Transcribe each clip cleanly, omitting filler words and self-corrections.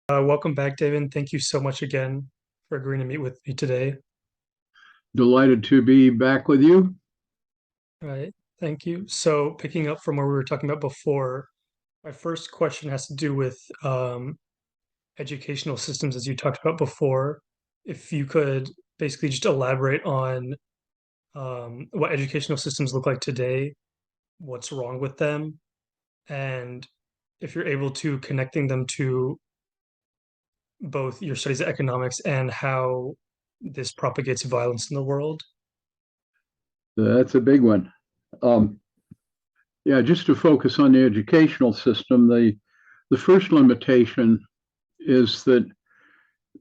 Welcome back, David. Thank you so much again for agreeing to meet with me today. Delighted to be back with you. All right, thank you. So, picking up from where we were talking about before, my first question has to do with educational systems, as you talked about before. If you could basically just elaborate on what educational systems look like today, what's wrong with them, and if you're able to connecting them to both your studies of economics and how this propagates violence in the world. That's a big one. Um, yeah, just to focus on the educational system, the first limitation is that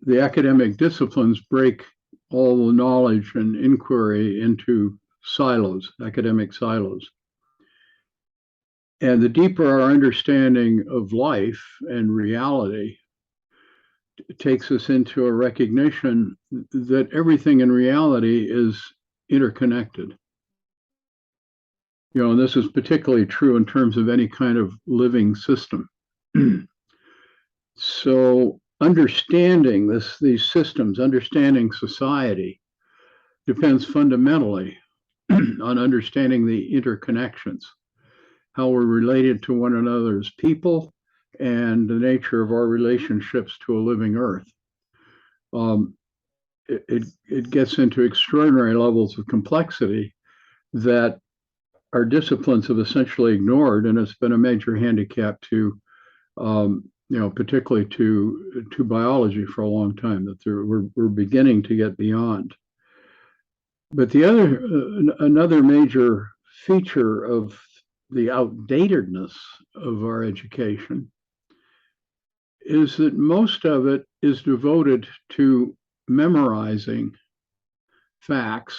the academic disciplines break all the knowledge and inquiry into silos, academic silos. And the deeper our understanding of life and reality takes us into a recognition that everything in reality is interconnected. And this is particularly true in terms of any kind of living system. So understanding these systems, understanding society, depends fundamentally on understanding the interconnections, how we're related to one another as people, and the nature of our relationships to a living earth. Um, it gets into extraordinary levels of complexity that our disciplines have essentially ignored, and it's been a major handicap to, particularly to biology for a long time. That we're beginning to get beyond. But another major feature of the outdatedness of our education is that most of it is devoted to memorizing facts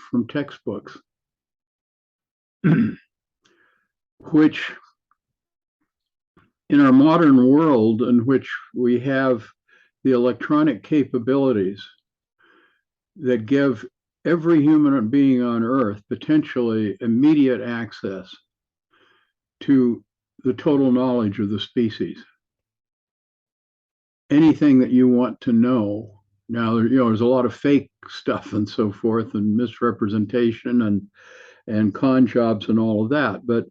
from textbooks, which in our modern world, in which we have the electronic capabilities that give every human being on earth potentially immediate access to the total knowledge of the species. Anything that you want to know. Now, there's a lot of fake stuff and so forth, and misrepresentation and con jobs and all of that. But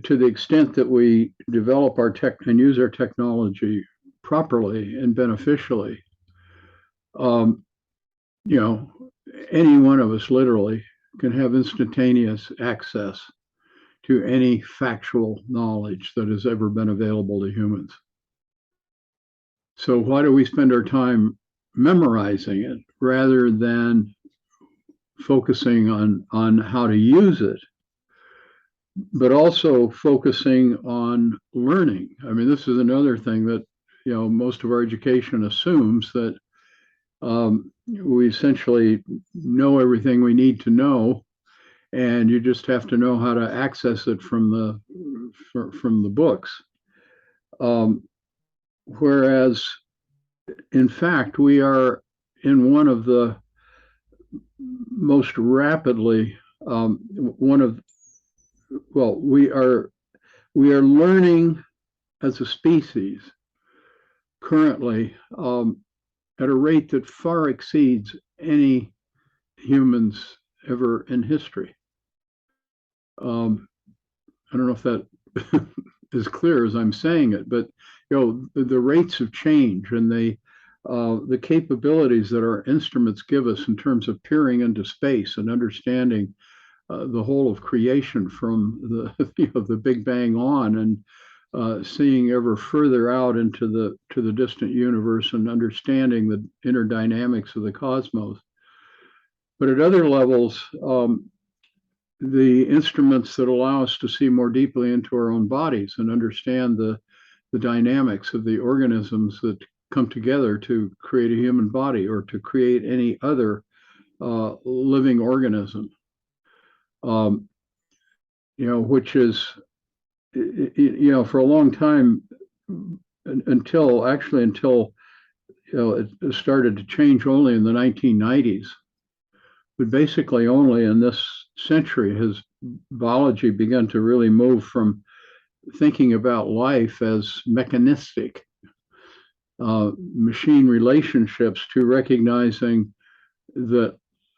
to the extent that we develop our tech and use our technology properly and beneficially, um, you know, any one of us literally can have instantaneous access to any factual knowledge that has ever been available to humans. So why do we spend our time memorizing it rather than focusing on how to use it, but also focusing on learning? I mean, this is another thing that most of our education assumes that we essentially know everything we need to know, and you just have to know how to access it from the books. Whereas, in fact, we are in one of the most rapidly one of well, we are learning as a species currently at a rate that far exceeds any humans ever in history. I don't know if that is clear as I'm saying it, but the rates of change and the capabilities that our instruments give us in terms of peering into space and understanding the whole of creation from the Big Bang on, and seeing ever further out into the distant universe and understanding the inner dynamics of the cosmos. But at other levels, the instruments that allow us to see more deeply into our own bodies and understand the dynamics of the organisms that come together to create a human body or to create any other living organism. Which is, for a long time, until it started to change only in the 1990s. But basically, only in this century has biology begun to really move from thinking about life as mechanistic machine relationships to recognizing that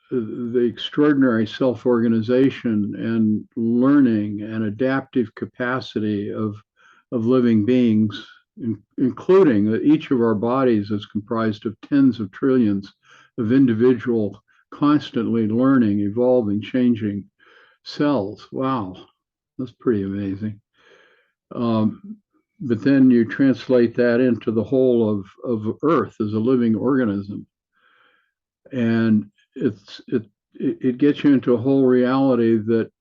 the extraordinary self-organization and learning and adaptive capacity of living beings, including that each of our bodies is comprised of tens of trillions of individual, constantly learning, evolving, changing cells. Wow, that's pretty amazing. But then you translate that into the whole of Earth as a living organism, and it gets you into a whole reality that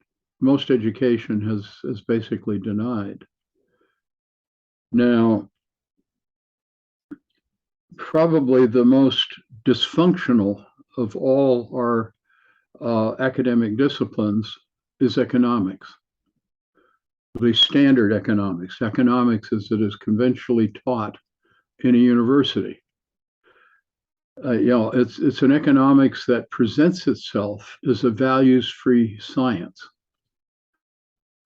most education has basically denied. Now, probably the most dysfunctional of all our academic disciplines is economics, the standard economics, economics as it is conventionally taught in a university. It's an economics that presents itself as a values-free science,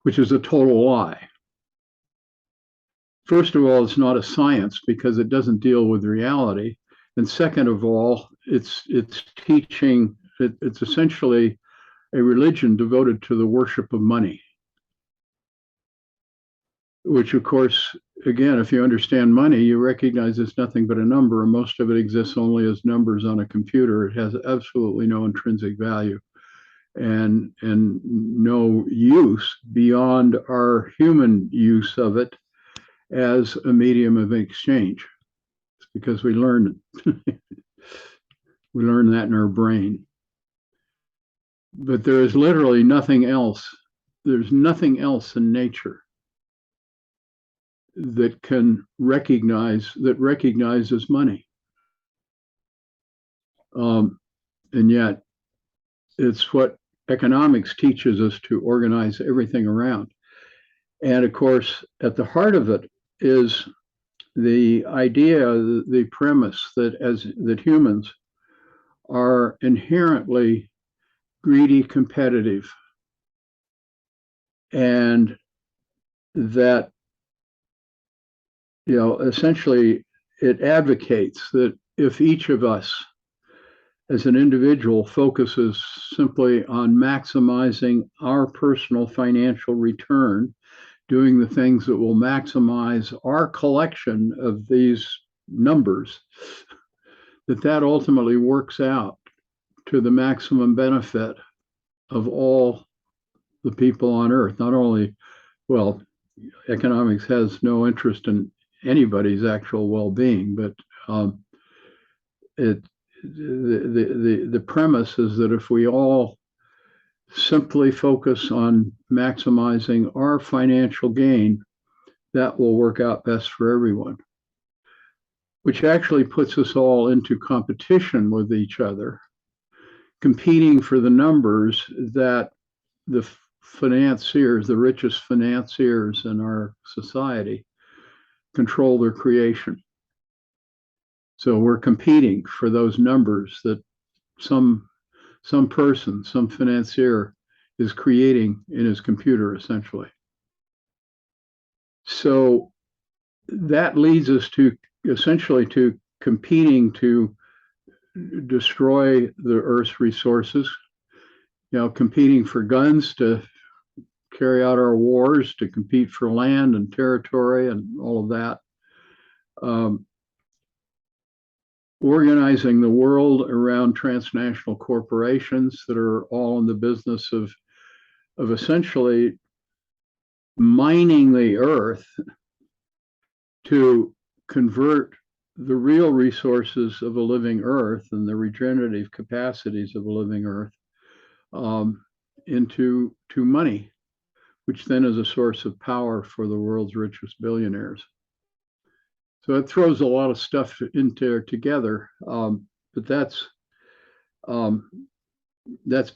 which is a total lie. First of all, it's not a science because it doesn't deal with reality, and second of all, it's teaching. It's essentially a religion devoted to the worship of money, which, of course, again, if you understand money, you recognize it's nothing but a number, and most of it exists only as numbers on a computer. It has absolutely no intrinsic value and no use beyond our human use of it as a medium of exchange. It's because we learn it. We learn that in our brain. But there is literally nothing else. There's nothing else in nature that recognizes money. And yet it's what economics teaches us to organize everything around. And of course, at the heart of it is the idea, the premise that humans are inherently greedy, competitive, and that essentially it advocates that if each of us as an individual focuses simply on maximizing our personal financial return, doing the things that will maximize our collection of these numbers, that ultimately works out to the maximum benefit of all the people on Earth. Not only, well, economics has no interest in anybody's actual well-being, but the premise is that if we all simply focus on maximizing our financial gain, that will work out best for everyone, which actually puts us all into competition with each other, competing for the numbers that the financiers, the richest financiers in our society, control their creation. So we're competing for those numbers that some person, some financier is creating in his computer, essentially. So that leads us to essentially to competing to destroy the Earth's resources, competing for guns to carry out our wars, to compete for land and territory and all of that. Organizing the world around transnational corporations that are all in the business of essentially mining the earth to convert the real resources of a living earth and the regenerative capacities of a living earth into money, which then is a source of power for the world's richest billionaires. So it throws a lot of stuff into there together, but that's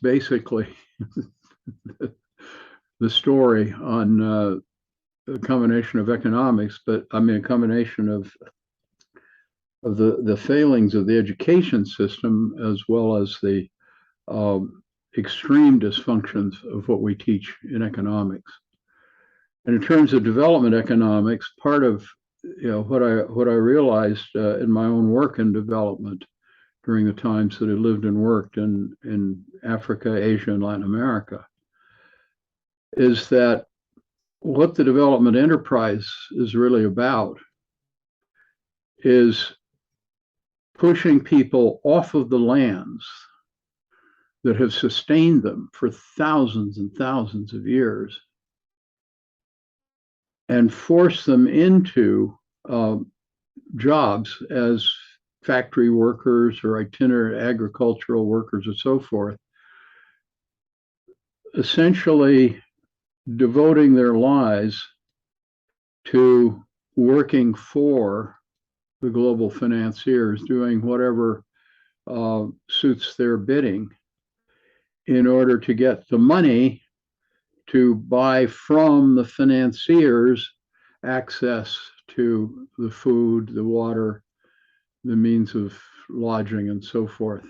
basically the story on a combination of economics, but I mean a combination of the failings of the education system as well as the extreme dysfunctions of what we teach in economics. And in terms of development economics, part of what I realized in my own work and development during the times that I lived and worked in Africa, Asia, and Latin America is that what the development enterprise is really about is pushing people off of the lands that have sustained them for thousands and thousands of years and force them into jobs as factory workers or itinerant agricultural workers or so forth, essentially devoting their lives to working for the global financiers, doing whatever suits their bidding in order to get the money to buy from the financiers access to the food, the water, the means of lodging, and so forth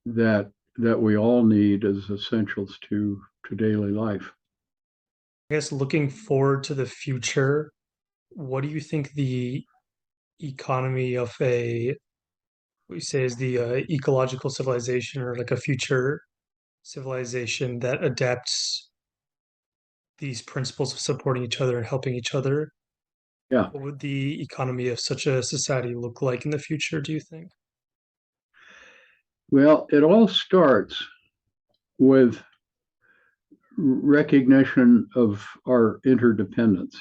that that we all need as essentials to daily life. I guess looking forward to the future, what do you think the economy of what you say is the ecological civilization or like a future civilization that adapts these principles of supporting each other and helping each other? Yeah. What would the economy of such a society look like in the future, do you think? Well, it all starts with recognition of our interdependence.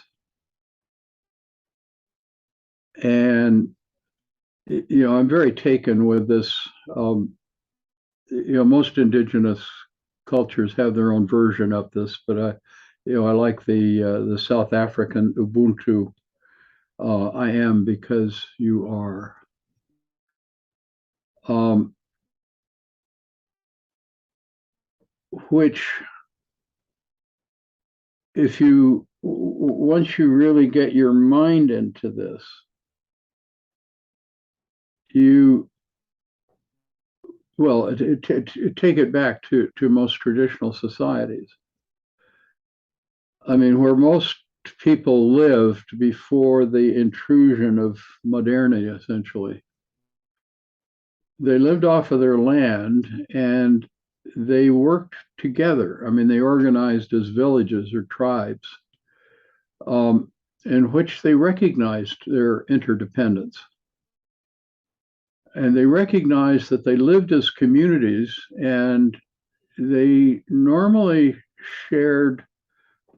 And, I'm very taken with this. Most indigenous cultures have their own version of this, but I like the South African Ubuntu. I am because you are. Um, which, if you once you really get your mind into this, you well take it back to most traditional societies. I mean, where most people lived before the intrusion of modernity, essentially. They lived off of their land and they worked together. I mean, they organized as villages or tribes um, in which they recognized their interdependence. And they recognized that they lived as communities and they normally shared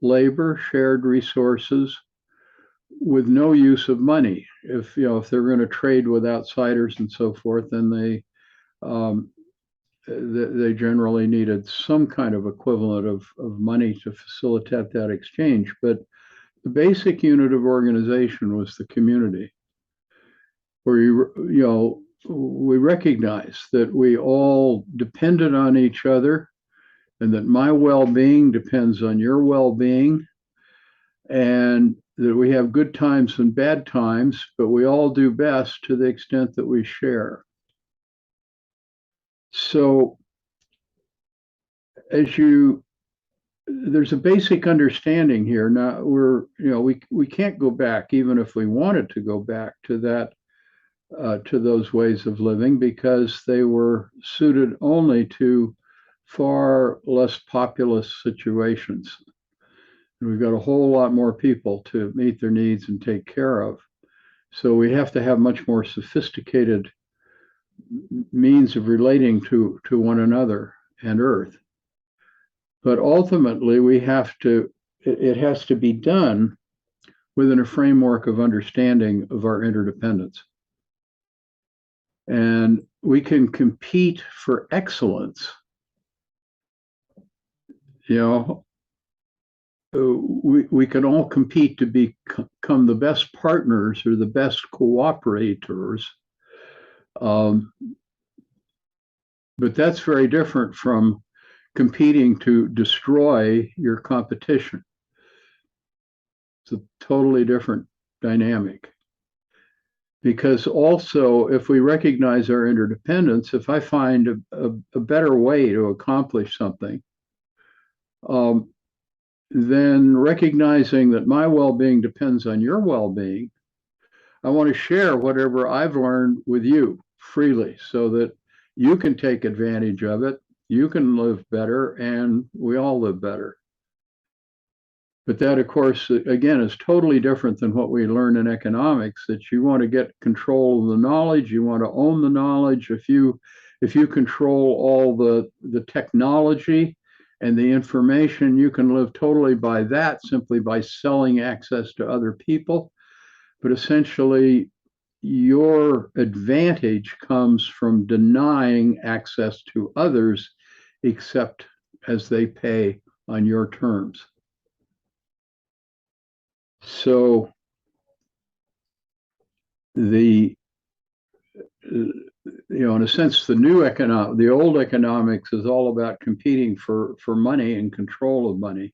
labor, shared resources with no use of money. If they're going to trade with outsiders and so forth, then um, they generally needed some kind of equivalent of money to facilitate that exchange. But the basic unit of organization was the community, where we recognize that we all depended on each other and that my well-being depends on your well-being and that we have good times and bad times, but we all do best to the extent that we share. So as you there's a basic understanding here. Now we can't go back, even if we wanted to go back to that to those ways of living, because they were suited only to far less populous situations. And we've got a whole lot more people to meet their needs and take care of. So we have to have much more sophisticated means of relating to one another and Earth. But ultimately, it has to be done within a framework of understanding of our interdependence. And we can compete for excellence. You know, we can all compete to become the best partners or the best cooperators. Um, but that's very different from competing to destroy your competition. It's a totally different dynamic. Because also, if we recognize our interdependence, if I find a better way to accomplish something, um, then recognizing that my well-being depends on your well-being, I want to share whatever I've learned with you freely so that you can take advantage of it, you can live better, and we all live better. But that, of course, again, is totally different than what we learn in economics, that you want to get control of the knowledge, you want to own the knowledge. If you control all the technology and the information, you can live totally by that simply by selling access to other people. But essentially, your advantage comes from denying access to others, except as they pay on your terms. So the in a sense, the old economics is all about competing for money and control of money.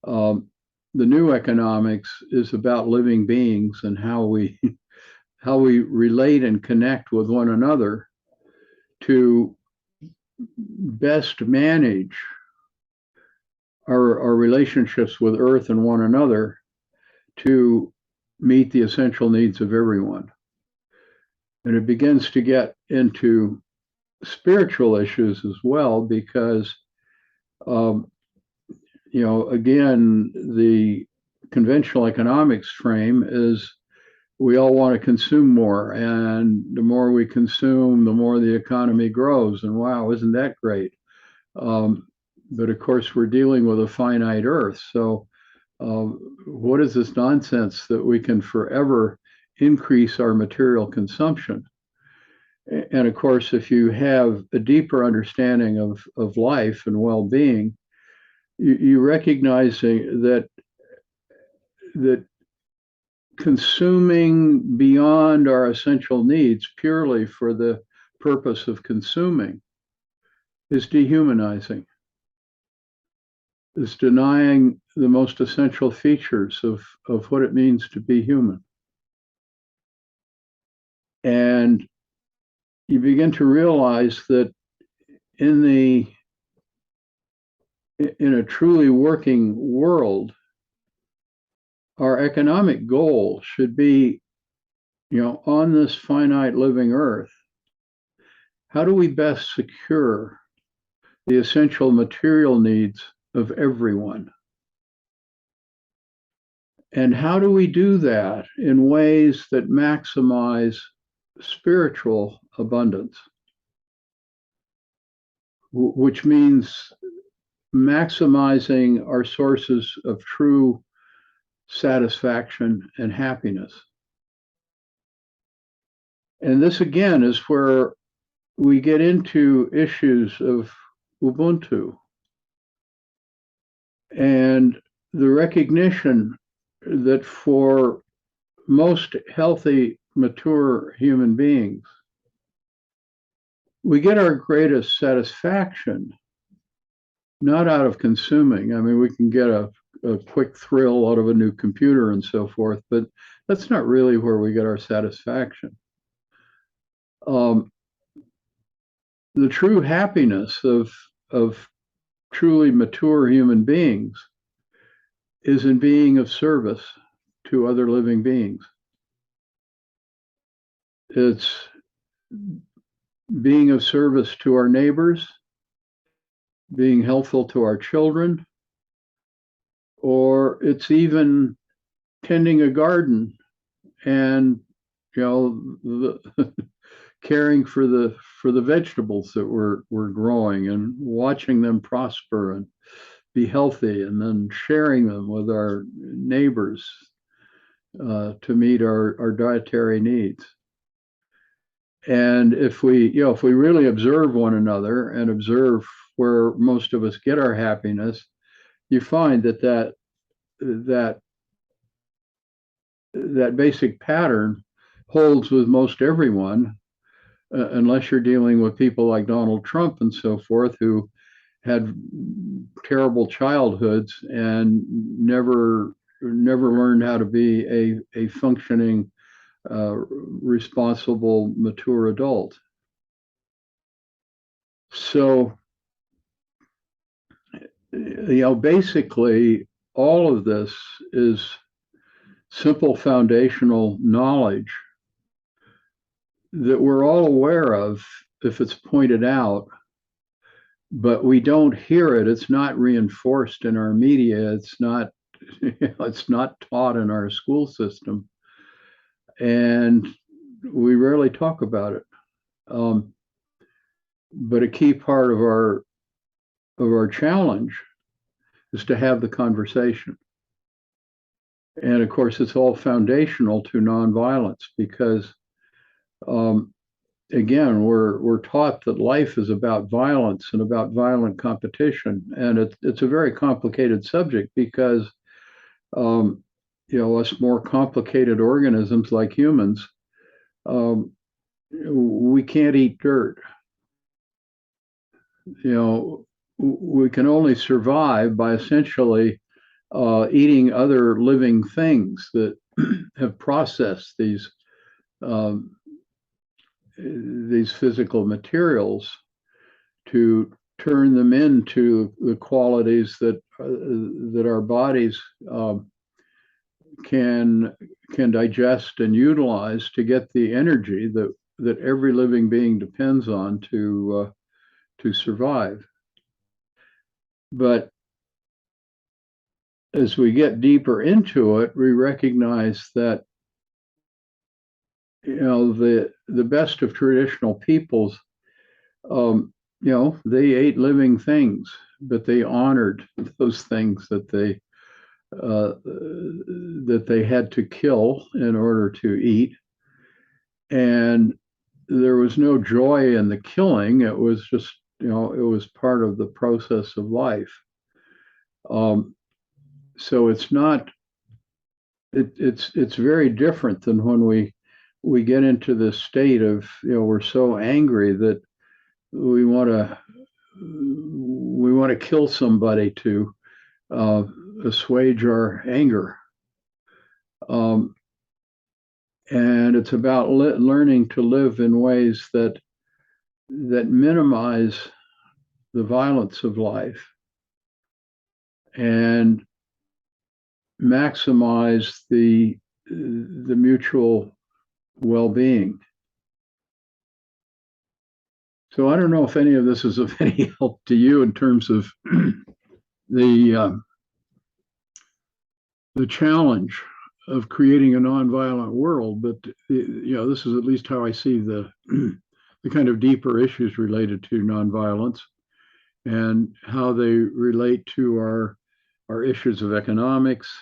The new economics is about living beings and how we how we relate and connect with one another to best manage our relationships with Earth and one another to meet the essential needs of everyone. And it begins to get into spiritual issues as well, because, um, again, the conventional economics frame is we all want to consume more. And the more we consume, the more the economy grows. And wow, isn't that great? But of course, we're dealing with a finite Earth. So, what is this nonsense that we can forever increase our material consumption? And of course, if you have a deeper understanding of life and well-being, you recognizing that consuming beyond our essential needs purely for the purpose of consuming is dehumanizing, is denying the most essential features of what it means to be human. And you begin to realize that in a truly working world, our economic goal should be, on this finite living Earth, how do we best secure the essential material needs of everyone? And how do we do that in ways that maximize spiritual abundance, which means maximizing our sources of true satisfaction and happiness? And this again is where we get into issues of Ubuntu and the recognition that for most healthy, mature human beings, we get our greatest satisfaction not out of consuming. I mean, we can get a quick thrill out of a new computer and so forth, but that's not really where we get our satisfaction. The true happiness of truly mature human beings is in being of service to other living beings. It's being of service to our neighbors, being helpful to our children, or it's even tending a garden and caring for the vegetables that we're growing and watching them prosper and be healthy, and then sharing them with our neighbors to meet our dietary needs. And if we really observe one another and observe where most of us get our happiness, you find that basic pattern holds with most everyone, unless you're dealing with people like Donald Trump and so forth, who had terrible childhoods and never learned how to be a functioning, responsible, mature adult. So Basically, all of this is simple foundational knowledge that we're all aware of if it's pointed out, but we don't hear it. It's not reinforced in our media. It's not, it's not taught in our school system, and we rarely talk about it. Um, but a key part of our challenge is to have the conversation. And of course, it's all foundational to nonviolence because, um, again, we're taught that life is about violence and about violent competition, and it's a very complicated subject because, um, us more complicated organisms like humans, um, we can't eat dirt. You know, we can only survive by essentially eating other living things that have processed um, these physical materials to turn them into the qualities that our bodies can can digest and utilize to get the energy that every living being depends on to survive. But as we get deeper into it, we recognize that the best of traditional peoples, they ate living things, but they honored those things that they had to kill in order to eat, and there was no joy in the killing. It was just it was part of the process of life. Um, so it's not it's very different than when we get into this state of we're so angry that we want to we want to kill somebody to uh, assuage our anger. Um, and it's about learning to live in ways that minimize the violence of life and maximize the mutual well-being. So I don't know if any of this is of any help to you in terms of the the challenge of creating a nonviolent world, but this is at least how I see the kind of deeper issues related to nonviolence and how they relate to our issues of economics,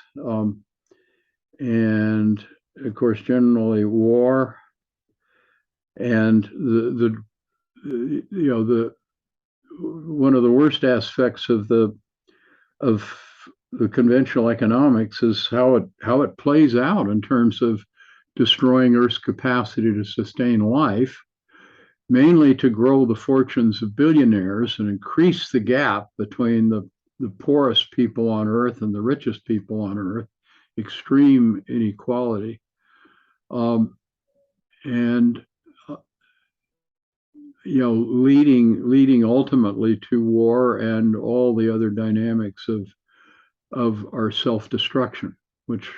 and of course generally war and the one of the worst aspects of the conventional economics is how it plays out in terms of destroying Earth's capacity to sustain life, mainly to grow the fortunes of billionaires and increase the gap between the poorest people on Earth and the richest people on Earth, extreme inequality, and leading ultimately to war and all the other dynamics of our self-destruction, which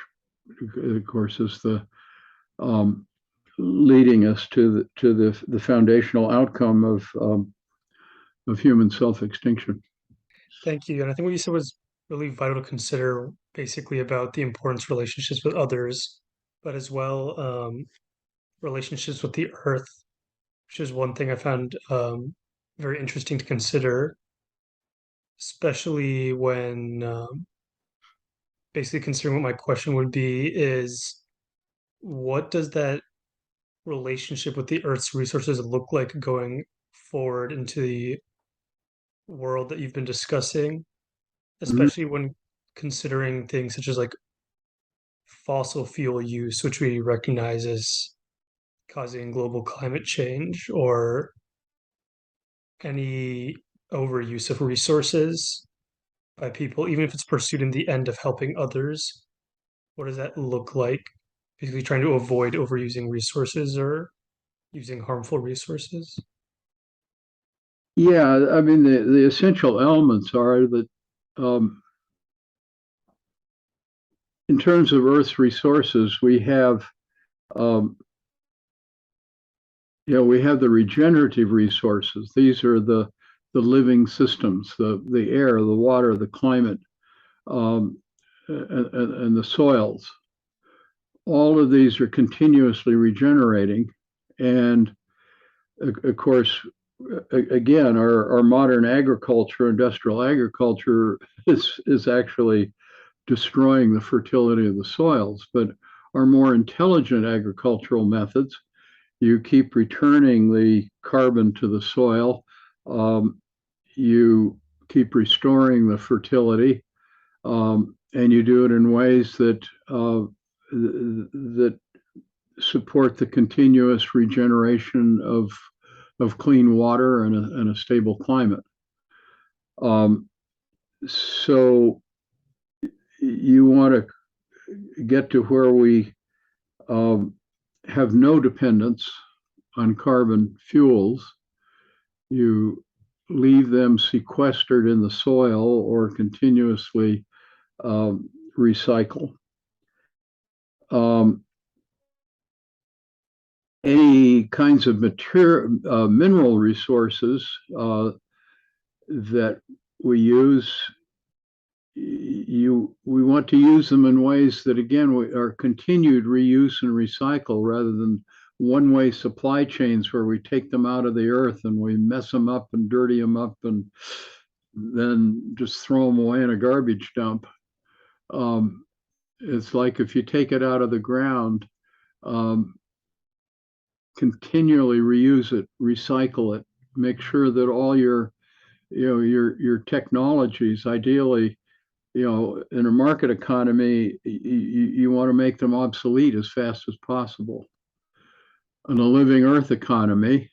of course is the leading us to the foundational outcome of human self-extinction. Thank you. And I think what you said was really vital to consider, basically about the importance of relationships with others, but as well relationships with the earth, which is one thing I found very interesting to consider, especially when basically considering what my question would be is what does that relationship with the earth's resources look like going forward into the world that you've been discussing, Mhm. especially when considering things such as like fossil fuel use, which we recognize as causing global climate change, or any overuse of resources by people, even if it's pursued in the end of helping others. What does that look like? Basically, trying to avoid overusing resources or using harmful resources. Yeah, I mean the essential elements are that um, in terms of Earth's resources, we have um, we have the regenerative resources. These are the living systems, the air, the water, the climate, um, and the soils. All of these are continuously regenerating, and of course, again, our modern agriculture, industrial agriculture, is actually destroying the fertility of the soils. But our more intelligent agricultural methods, you keep returning the carbon to the soil, you keep restoring the fertility, and you do it in ways that support the continuous regeneration of clean water and a stable climate. Um, so you want to get to where we um, have no dependence on carbon fuels. You leave them sequestered in the soil or continuously recycle. Um, any kinds of mineral resources that we use, we want to use them in ways that, again, are continued reuse and recycle, rather than one-way supply chains where we take them out of the earth and we mess them up and dirty them up and then just throw them away in a garbage dump. It's like, if you take it out of the ground, um, continually reuse it, recycle it, make sure that all your technologies, ideally, in a market economy, you want to make them obsolete as fast as possible. In a living Earth economy,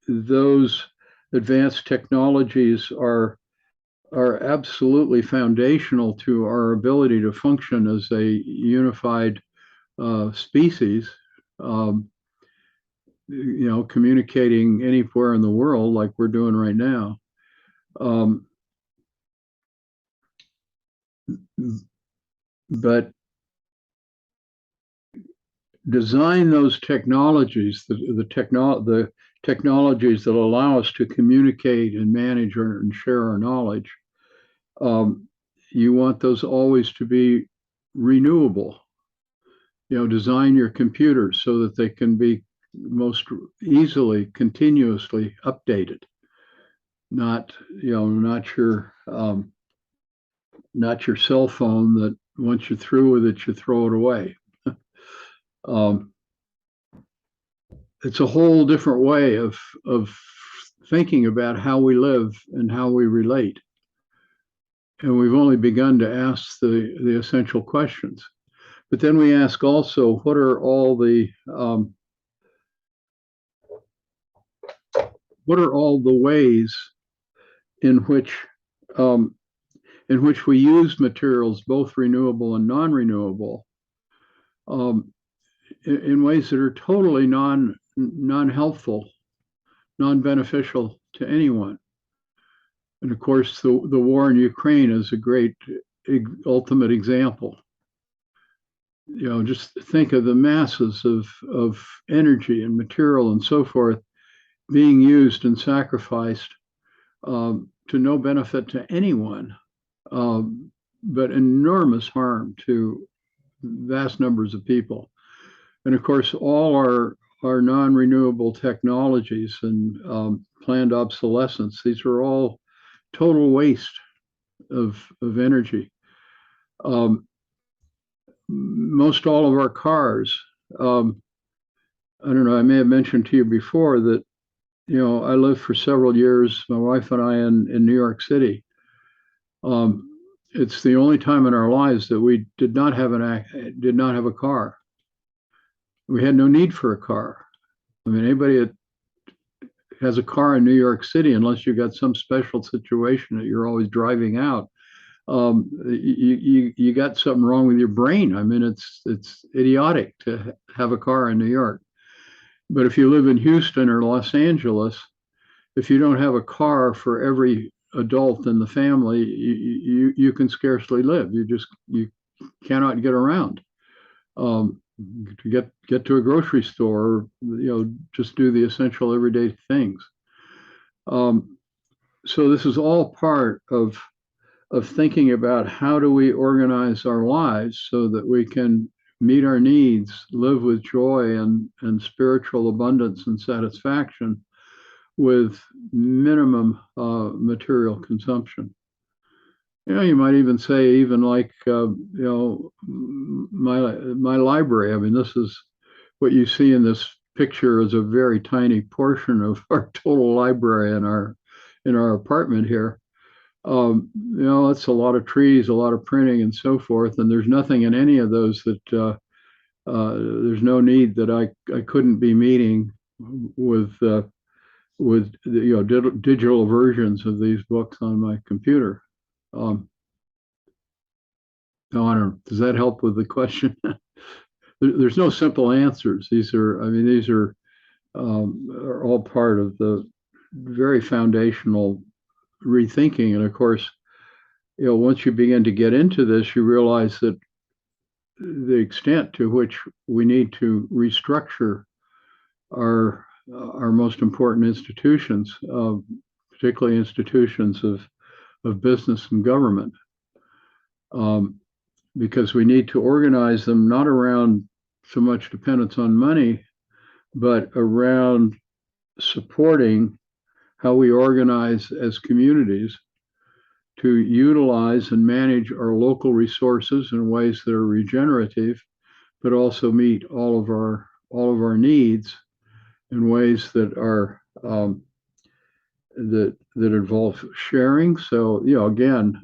those advanced technologies are absolutely foundational to our ability to function as a unified species. Um, communicating anywhere in the world like we're doing right now. But design those technologies, the technologies that allow us to communicate and manage and share our knowledge. You want those always to be renewable. Design your computers so that they can be most easily, continuously updated. Not not your cell phone that once you're through with it, you throw it away. um, it's a whole different way of thinking about how we live and how we relate. And we've only begun to ask the essential questions. But then we ask also, what are all the ways in which um, we use materials, both renewable and non-renewable, in ways that are totally non-helpful, non-beneficial to anyone. And of course, the war in Ukraine is a great ultimate example. Just think of the masses of energy and material and so forth being used and sacrificed to no benefit to anyone, but enormous harm to vast numbers of people. And of course, all our non-renewable technologies and planned obsolescence, these are all total waste of energy. Most all of our cars, I don't know, I may have mentioned to you before that, I lived for several years, my wife and I, in New York City. It's the only time in our lives that we did not have a car. We had no need for a car. I mean, anybody that has a car in New York City, unless you got some special situation that you're always driving out, you got something wrong with your brain. I mean, it's idiotic to have a car in New York. But if you live in Houston or Los Angeles, if you don't have a car for every adult in the family, you can scarcely live. You cannot get around. To get to a grocery store, just do the essential everyday things. So this is all part of thinking about how do we organize our lives so that we can meet our needs, live with joy and spiritual abundance and satisfaction with minimum material consumption. You might even say, even like, my library. I mean, this is what you see in this picture is a very tiny portion of our total library in our apartment here. It's a lot of trees, a lot of printing, and so forth. And there's nothing in any of those that there's no need that I couldn't be meeting with digital versions of these books on my computer. No, I don't. Does that help with the question? There's no simple answers. These are all part of the very foundational rethinking. And of course, once you begin to get into this, you realize that the extent to which we need to restructure our most important institutions, particularly institutions of business and government, because we need to organize them not around so much dependence on money, but around supporting how we organize as communities to utilize and manage our local resources in ways that are regenerative, but also meet all of our needs in ways that are that involve sharing. So again,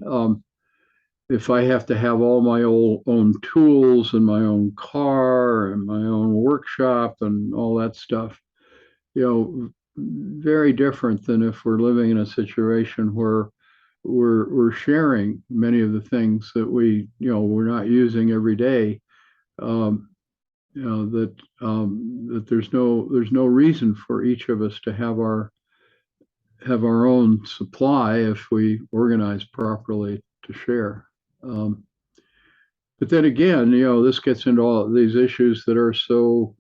if I have to have all my own tools and my own car and my own workshop and all that stuff, very different than if we're living in a situation where we're sharing many of the things that we're not using every day. That there's no reason for each of us to have our own supply if we organize properly to share. But then again, this gets into all these issues that are so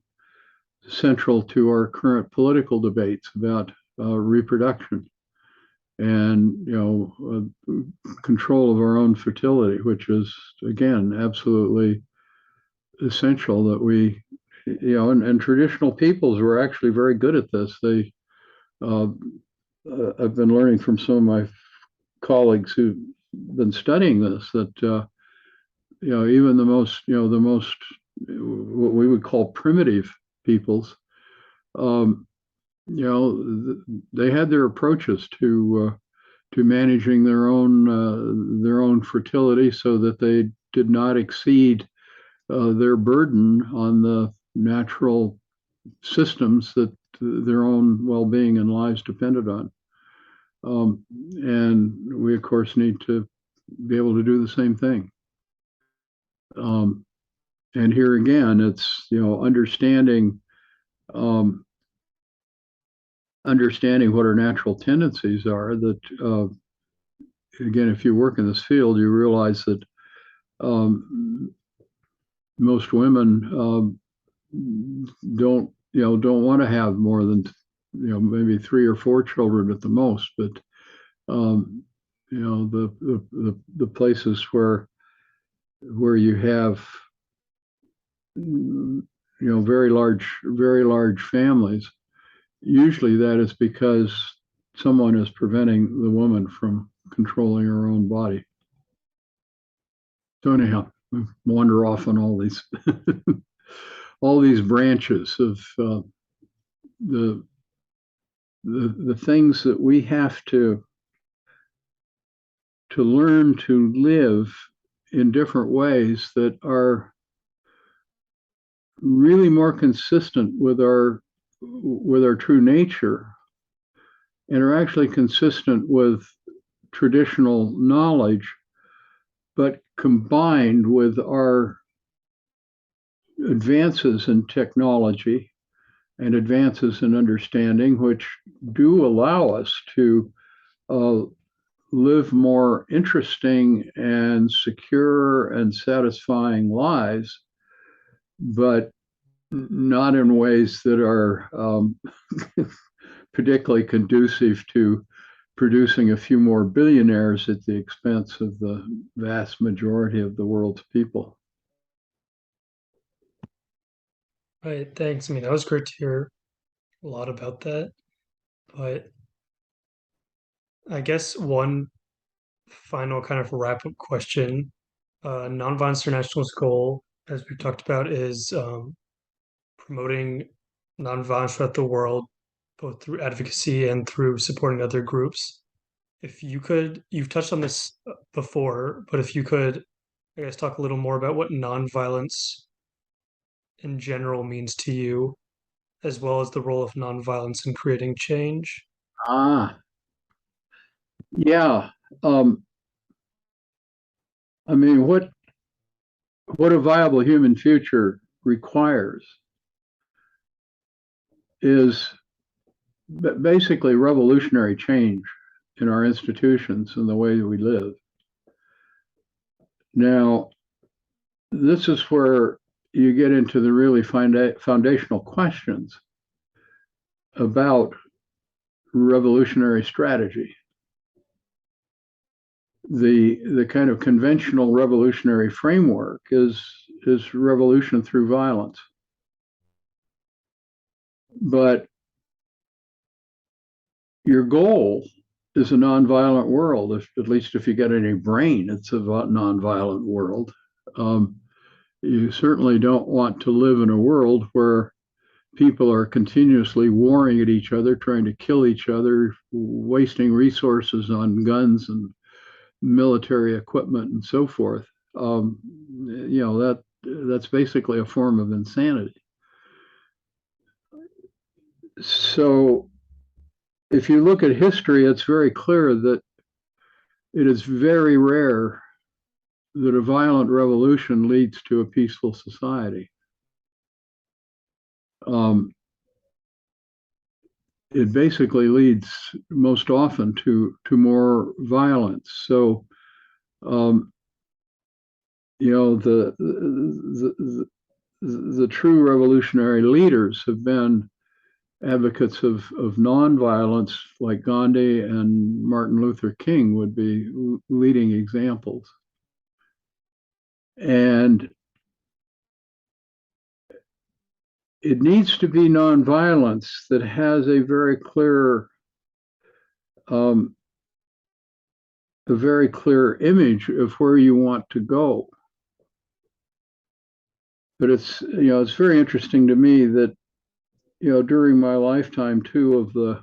central to our current political debates about reproduction and control of our own fertility, which is again absolutely essential that we and traditional peoples were actually very good at this. They I've been learning from some of my colleagues who've been studying this that even the most what we would call primitive peoples, they had their approaches to managing their own fertility so that they did not exceed their burden on the natural systems that their own well-being and lives depended on. And we, of course, need to be able to do the same thing. And here again, it's understanding what our natural tendencies are. That again, if you work in this field, you realize that most women don't want to have more than maybe 3 or 4 children at the most, but the places where you have very large families, usually that is because someone is preventing the woman from controlling her own body. So anyhow, we wander off on all these all these branches of the things that we have to learn to live in different ways that are really more consistent with our true nature and are actually consistent with traditional knowledge, but combined with our advances in technology and advances in understanding, which do allow us to live more interesting and secure and satisfying lives, but not in ways that are particularly conducive to producing a few more billionaires at the expense of the vast majority of the world's people. Right, thanks. I mean, that was great to hear a lot about that. But I guess one final kind of wrap-up question. Nonviolence International's goal, as we talked about, is promoting nonviolence throughout the world, both through advocacy and through supporting other groups. If you could, you've touched on this before, but if you could, I guess, talk a little more about what nonviolence in general means to you, as well as the role of nonviolence in creating change. Ah, yeah. Um, I mean, what a viable human future requires is basically revolutionary change in our institutions and the way that we live. Now, this is where you get into the really foundational questions about revolutionary strategy. The kind of conventional revolutionary framework is revolution through violence. But your goal is a nonviolent world. At least if you get any brain, it's a nonviolent world. Um, you certainly don't want to live in a world where people are continuously warring at each other, trying to kill each other, wasting resources on guns and military equipment and so forth. That's basically a form of insanity. So if you look at history, it's very clear that it is very rare that a violent revolution leads to a peaceful society. Um, it basically leads most often to more violence. So, um, the true revolutionary leaders have been advocates of nonviolence, like Gandhi and Martin Luther King would be leading examples. And it needs to be nonviolence that has um, a very clear image of where you want to go. But it's very interesting to me that during my lifetime, two of the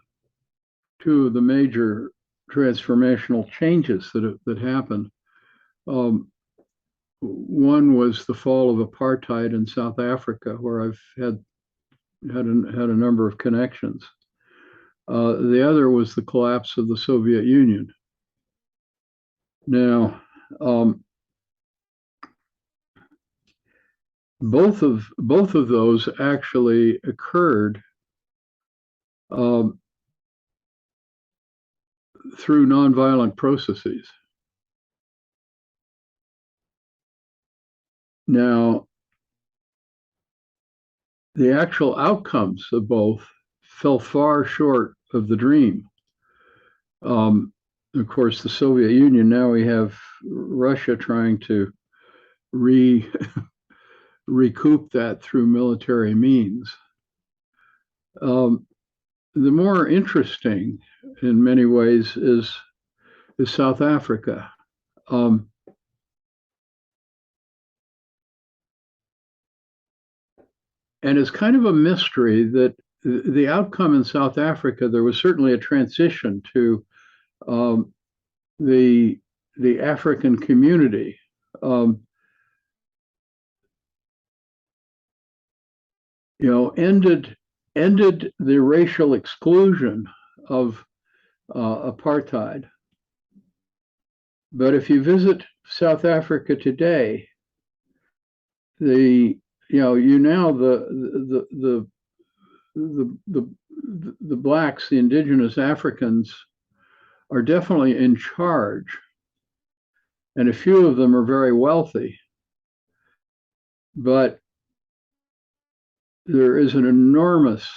major transformational changes that happened. One was the fall of apartheid in South Africa, where I've had a number of connections. The other was the collapse of the Soviet Union. Now, both of those actually occurred um, through nonviolent processes. Now, the actual outcomes of both fell far short of the dream. Um, of course, the Soviet Union, now we have Russia trying to re recoup that through military means. Um, the more interesting, in many ways, is South Africa. Um, and it's kind of a mystery that the outcome in South Africa, there was certainly a transition to um, the African community. Um, ended the racial exclusion of apartheid. But if you visit South Africa today, the you now the blacks, the indigenous Africans, are definitely in charge, and a few of them are very wealthy. But there is an enormous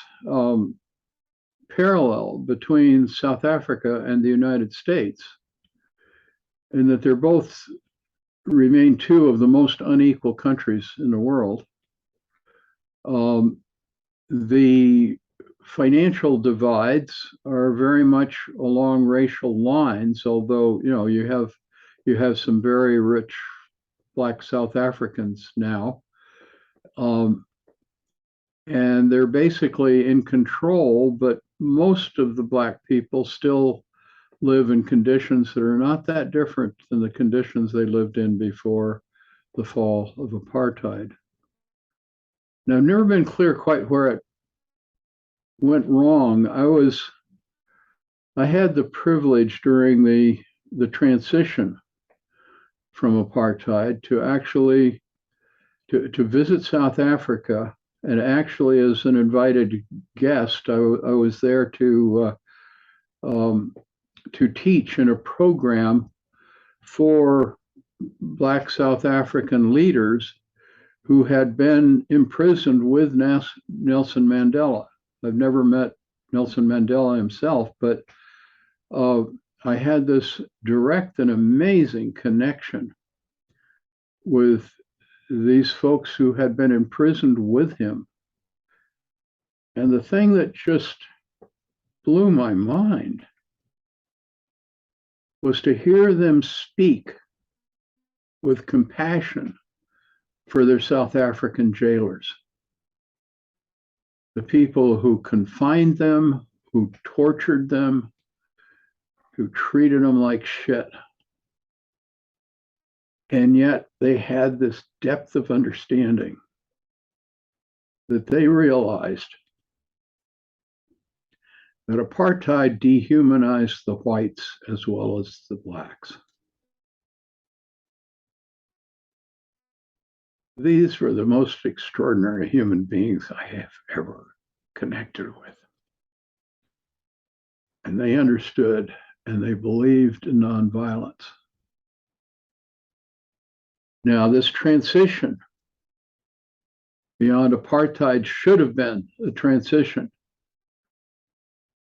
parallel between South Africa and the United States, in that they're both remain two of the most unequal countries in the world. The financial divides are very much along racial lines, although you have some very rich Black South Africans now, and they're basically in control. But most of the Black people still live in conditions that are not that different than the conditions they lived in before the fall of apartheid. Now, I've never been clear quite where it went wrong. I had the privilege during the transition from apartheid to actually to visit South Africa, and actually as an invited guest, I was there to teach in a program for Black South African leaders who had been imprisoned with Nelson Mandela. I've never met Nelson Mandela himself, but I had this direct and amazing connection with these folks who had been imprisoned with him. And the thing that just blew my mind was to hear them speak with compassion for their South African jailers, the people who confined them, who tortured them, who treated them like shit. And yet they had this depth of understanding that they realized that apartheid dehumanized the whites as well as the blacks. These were the most extraordinary human beings I have ever connected with. And they understood and they believed in nonviolence. Now, this transition beyond apartheid should have been a transition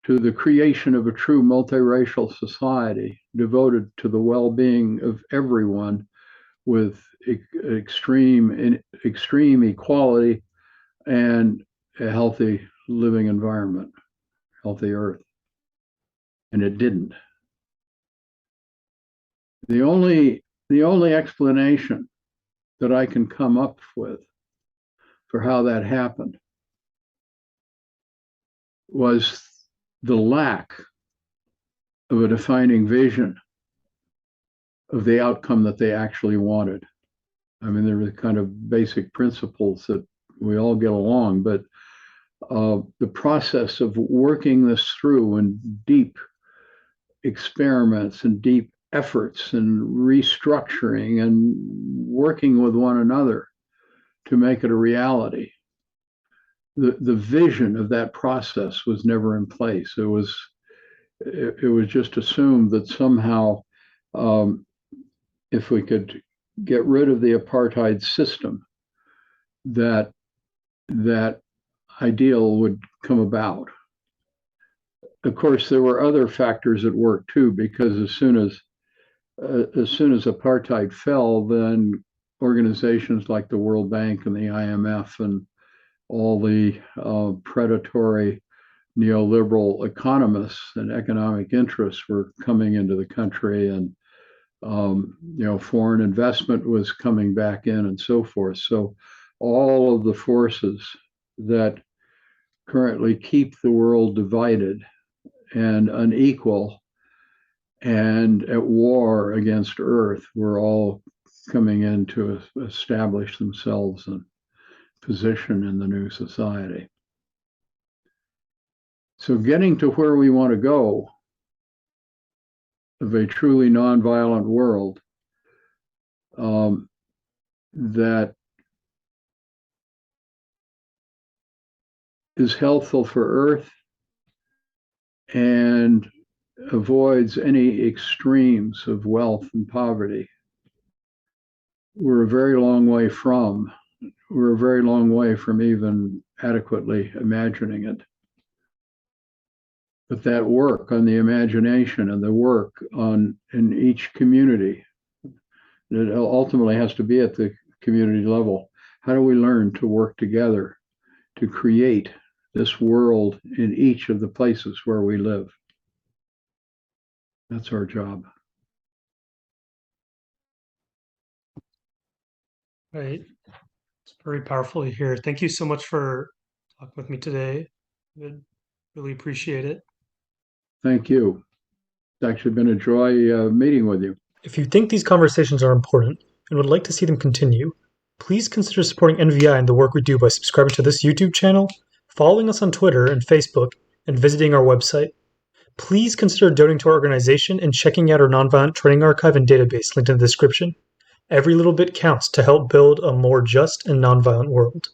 to the creation of a true multiracial society devoted to the well-being of everyone, with extreme equality and a healthy living environment, healthy earth. And it didn't. The only explanation that I can come up with for how that happened was the lack of a defining vision of the outcome that they actually wanted. I mean, there were kind of basic principles that we all get along, but the process of working this through in deep experiments and deep efforts and restructuring and working with one another to make it a reality. The vision of that process was never in place. It was just assumed that somehow, if we could get rid of the apartheid system, that ideal would come about. Of course, there were other factors at work too, because as soon as apartheid fell, then organizations like the World Bank and the IMF and all the predatory neoliberal economists and economic interests were coming into the country, and foreign investment was coming back in and so forth. So all of the forces that currently keep the world divided and unequal and at war against Earth were all coming in to establish themselves and position in the new society. So getting to where we want to go, of a truly nonviolent world that is healthful for Earth and avoids any extremes of wealth and poverty. We're a very long way from, we're a very long way from even adequately imagining it. But that work on the imagination and the work on in each community, it ultimately has to be at the community level. How do we learn to work together to create this world in each of the places where we live? That's our job. Right. It's very powerful to hear. Thank you so much for talking with me today. I really appreciate it. Thank you. It's actually been a joy meeting with you. If you think these conversations are important and would like to see them continue, please consider supporting NVI and the work we do by subscribing to this YouTube channel, following us on Twitter and Facebook, and visiting our website. Please consider donating to our organization and checking out our nonviolent training archive and database linked in the description. Every little bit counts to help build a more just and nonviolent world.